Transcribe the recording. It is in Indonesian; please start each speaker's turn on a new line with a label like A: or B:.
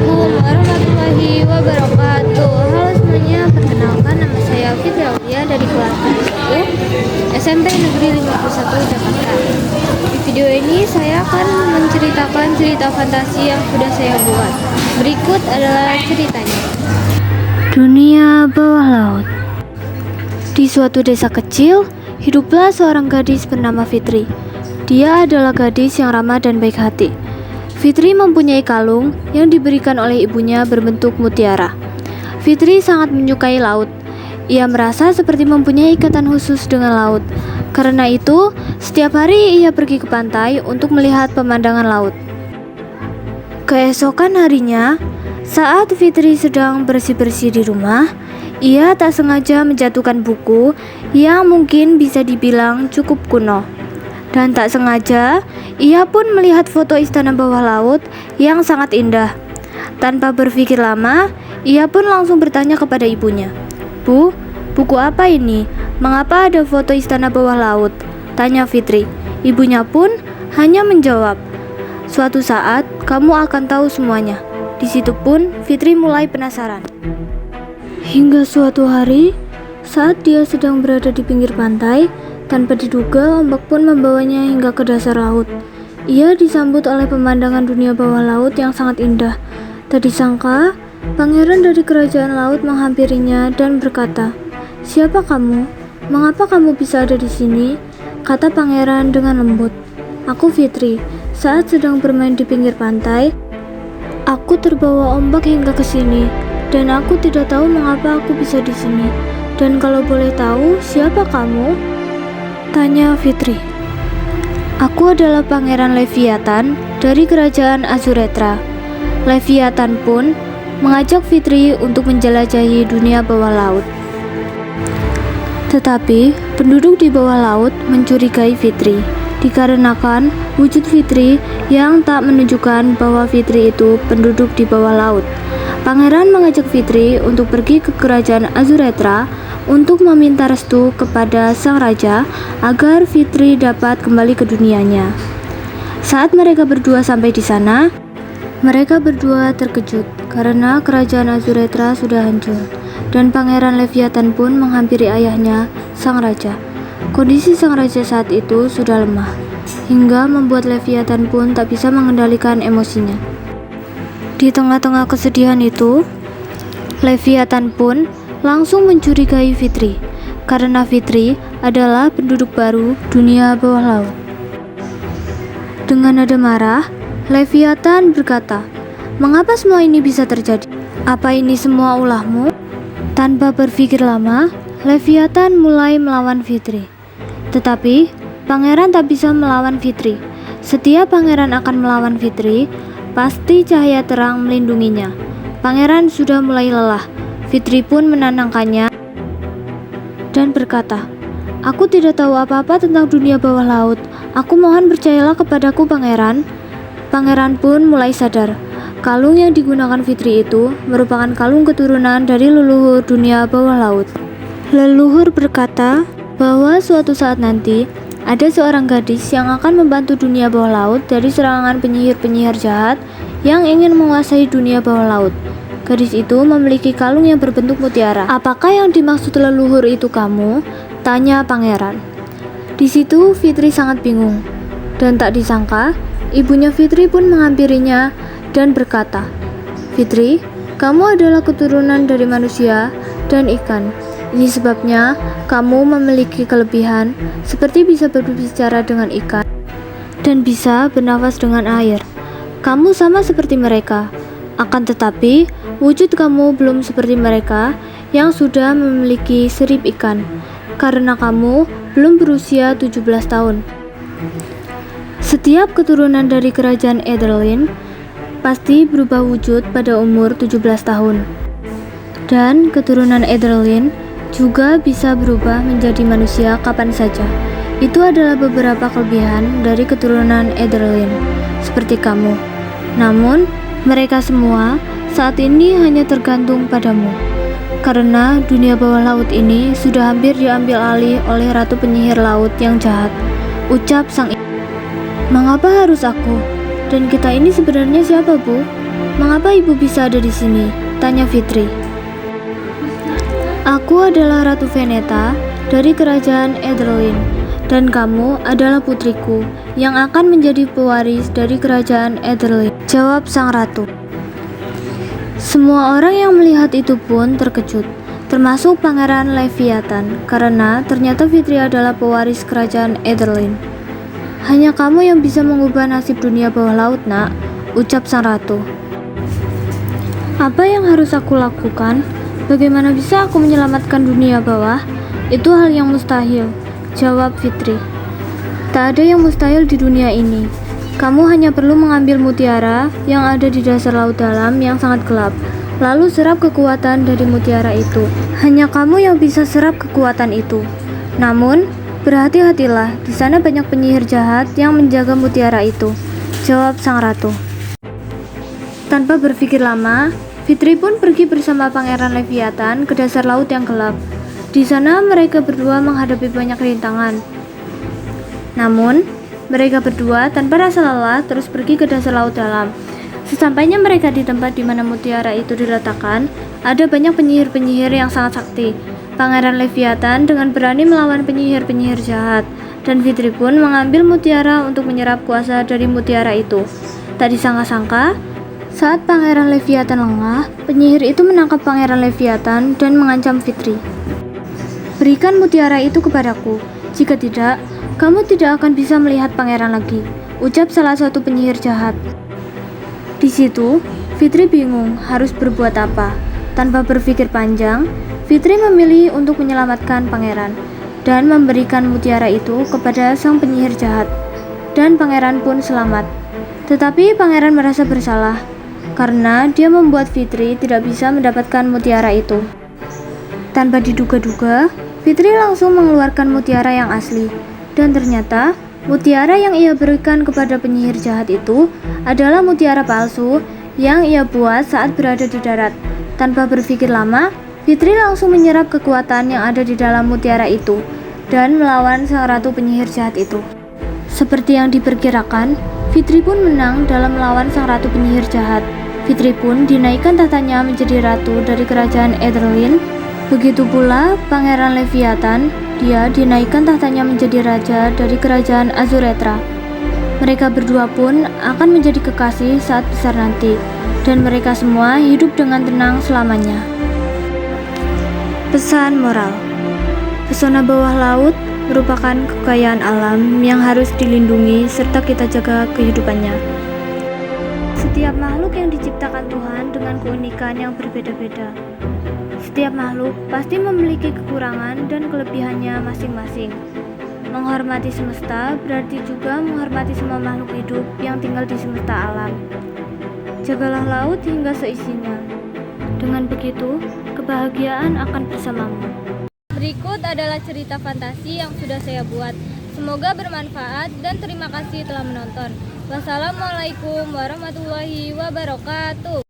A: Assalamualaikum warahmatullahi wabarakatuh. Halo semuanya, perkenalkan nama saya Fitri Aulia dari kelas 1 SMP Negeri 51 Jakarta. Di video ini saya akan menceritakan cerita fantasi yang sudah saya buat. Berikut adalah ceritanya. Dunia bawah laut. Di suatu desa kecil, hiduplah seorang gadis bernama Fitri. Dia adalah gadis yang ramah dan baik hati. Fitri mempunyai kalung yang diberikan oleh ibunya berbentuk mutiara. Fitri sangat menyukai laut. Ia merasa seperti mempunyai ikatan khusus dengan laut. Karena itu, setiap hari ia pergi ke pantai untuk melihat pemandangan laut. Keesokan harinya, saat Fitri sedang bersih-bersih di rumah, ia tak sengaja menjatuhkan buku yang mungkin bisa dibilang cukup kuno. Dan tak sengaja, ia pun melihat foto istana bawah laut yang sangat indah. Tanpa berpikir lama, ia pun langsung bertanya kepada ibunya, "Bu, buku apa ini? Mengapa ada foto istana bawah laut?" tanya Fitri. Ibunya pun hanya menjawab, "Suatu saat kamu akan tahu semuanya." Di situ pun Fitri mulai penasaran. Hingga suatu hari, saat dia sedang berada di pinggir pantai, tanpa diduga, ombak pun membawanya hingga ke dasar laut. Ia disambut oleh pemandangan dunia bawah laut yang sangat indah. Tak disangka, pangeran dari kerajaan laut menghampirinya dan berkata, "Siapa kamu? Mengapa kamu bisa ada di sini?" kata pangeran dengan lembut. "Aku Fitri. Saat sedang bermain di pinggir pantai, aku terbawa ombak hingga ke sini, dan aku tidak tahu mengapa aku bisa di sini. Dan kalau boleh tahu, siapa kamu?" tanya Fitri. "Aku adalah Pangeran Leviathan dari kerajaan Azuretra." Leviathan pun mengajak Fitri untuk menjelajahi dunia bawah laut. Tetapi penduduk di bawah laut mencurigai Fitri, dikarenakan wujud Fitri yang tak menunjukkan bahwa Fitri itu penduduk di bawah laut. Pangeran mengajak Fitri untuk pergi ke kerajaan Azuretra untuk meminta restu kepada sang raja agar Fitri dapat kembali ke dunianya. Saat mereka berdua sampai di sana, mereka berdua terkejut karena kerajaan Azuretra sudah hancur, dan Pangeran Leviathan pun menghampiri ayahnya, sang raja. Kondisi sang raja saat itu sudah lemah, hingga membuat Leviathan pun tak bisa mengendalikan emosinya. Di tengah-tengah kesedihan itu, Leviathan pun langsung mencurigai Fitri, karena Fitri adalah penduduk baru dunia bawah laut. Dengan nada marah, Leviathan berkata, "Mengapa semua ini bisa terjadi? Apa ini semua ulahmu?" Tanpa berpikir lama, Leviathan mulai melawan Fitri. Tetapi, pangeran tak bisa melawan Fitri. Setiap pangeran akan melawan Fitri, pasti cahaya terang melindunginya. Pangeran sudah mulai lelah. Fitri pun menenangkannya dan berkata, "Aku tidak tahu apa-apa tentang dunia bawah laut. Aku mohon percayalah kepadaku, pangeran." Pangeran pun mulai sadar. Kalung yang digunakan Fitri itu merupakan kalung keturunan dari leluhur dunia bawah laut. Leluhur berkata bahwa suatu saat nanti ada seorang gadis yang akan membantu dunia bawah laut dari serangan penyihir-penyihir jahat yang ingin menguasai dunia bawah laut. Gadis itu memiliki kalung yang berbentuk mutiara. "Apakah yang dimaksud leluhur itu kamu?" tanya pangeran. Di situ Fitri sangat bingung, dan tak disangka ibunya Fitri pun menghampirinya dan berkata, "Fitri, kamu adalah keturunan dari manusia dan ikan. Ini sebabnya kamu memiliki kelebihan seperti bisa berbicara dengan ikan dan bisa bernafas dengan air. Kamu sama seperti mereka. Akan tetapi, wujud kamu belum seperti mereka yang sudah memiliki sirip ikan, karena kamu belum berusia 17 tahun. Setiap keturunan dari kerajaan Edelin pasti berubah wujud pada umur 17 tahun. Dan keturunan Edelin juga bisa berubah menjadi manusia kapan saja. Itu adalah beberapa kelebihan dari keturunan Edelin, seperti kamu. Namun, mereka semua saat ini hanya tergantung padamu, karena dunia bawah laut ini sudah hampir diambil alih oleh ratu penyihir laut yang jahat," ucap sang ibu. "Mengapa harus aku? Dan kita ini sebenarnya siapa, Bu?" "Mengapa ibu bisa ada di sini?" tanya Fitri. "Aku adalah Ratu Veneta dari kerajaan Edelwin, dan kamu adalah putriku yang akan menjadi pewaris dari kerajaan Edelwin," jawab sang ratu. Semua orang yang melihat itu pun terkejut, termasuk Pangeran Leviathan, karena ternyata Fitri adalah pewaris kerajaan Edelwin. "Hanya kamu yang bisa mengubah nasib dunia bawah laut, Nak," ucap sang ratu. "Apa yang harus aku lakukan? Bagaimana bisa aku menyelamatkan dunia bawah? Itu hal yang mustahil," jawab Fitri. "Tak ada yang mustahil di dunia ini. Kamu hanya perlu mengambil mutiara yang ada di dasar laut dalam yang sangat gelap, lalu serap kekuatan dari mutiara itu. Hanya kamu yang bisa serap kekuatan itu. Namun, berhati-hatilah, di sana banyak penyihir jahat yang menjaga mutiara itu," jawab sang ratu. Tanpa berpikir lama, Fitri pun pergi bersama Pangeran Leviathan ke dasar laut yang gelap. Di sana mereka berdua menghadapi banyak rintangan. Namun, mereka berdua tanpa rasa lelah terus pergi ke dasar laut dalam. Sesampainya mereka di tempat di mana mutiara itu diletakkan, ada banyak penyihir-penyihir yang sangat sakti. Pangeran Leviathan dengan berani melawan penyihir-penyihir jahat, dan Fitri pun mengambil mutiara untuk menyerap kuasa dari mutiara itu. Tak disangka-sangka, saat Pangeran Leviathan lengah, penyihir itu menangkap Pangeran Leviathan dan mengancam Fitri. "Berikan mutiara itu kepadaku. Jika tidak, kamu tidak akan bisa melihat pangeran lagi," ucap salah satu penyihir jahat. Di situ, Fitri bingung harus berbuat apa. Tanpa berpikir panjang, Fitri memilih untuk menyelamatkan pangeran dan memberikan mutiara itu kepada sang penyihir jahat. Dan pangeran pun selamat. Tetapi pangeran merasa bersalah karena dia membuat Fitri tidak bisa mendapatkan mutiara itu. Tanpa diduga-duga, Fitri langsung mengeluarkan mutiara yang asli, dan ternyata mutiara yang ia berikan kepada penyihir jahat itu adalah mutiara palsu yang ia buat saat berada di darat. Tanpa berpikir lama, Fitri langsung menyerap kekuatan yang ada di dalam mutiara itu dan melawan sang ratu penyihir jahat itu. Seperti yang diperkirakan, Fitri pun menang dalam melawan sang ratu penyihir jahat. Fitri pun dinaikkan tahtanya menjadi ratu dari kerajaan Edelwin. Begitu pula Pangeran Leviathan, dia dinaikkan tahtanya menjadi raja dari kerajaan Azuretra. Mereka berdua pun akan menjadi kekasih saat besar nanti, dan mereka semua hidup dengan tenang selamanya. Pesan moral: pesona bawah laut merupakan kekayaan alam yang harus dilindungi serta kita jaga kehidupannya. Setiap makhluk yang diciptakan Tuhan dengan keunikan yang berbeda-beda. Setiap makhluk pasti memiliki kekurangan dan kelebihannya masing-masing. Menghormati semesta berarti juga menghormati semua makhluk hidup yang tinggal di semesta alam. Jagalah laut hingga seisinya. Dengan begitu, kebahagiaan akan bersamamu. Berikut adalah cerita fantasi yang sudah saya buat. Semoga bermanfaat dan terima kasih telah menonton. Wassalamualaikum warahmatullahi wabarakatuh.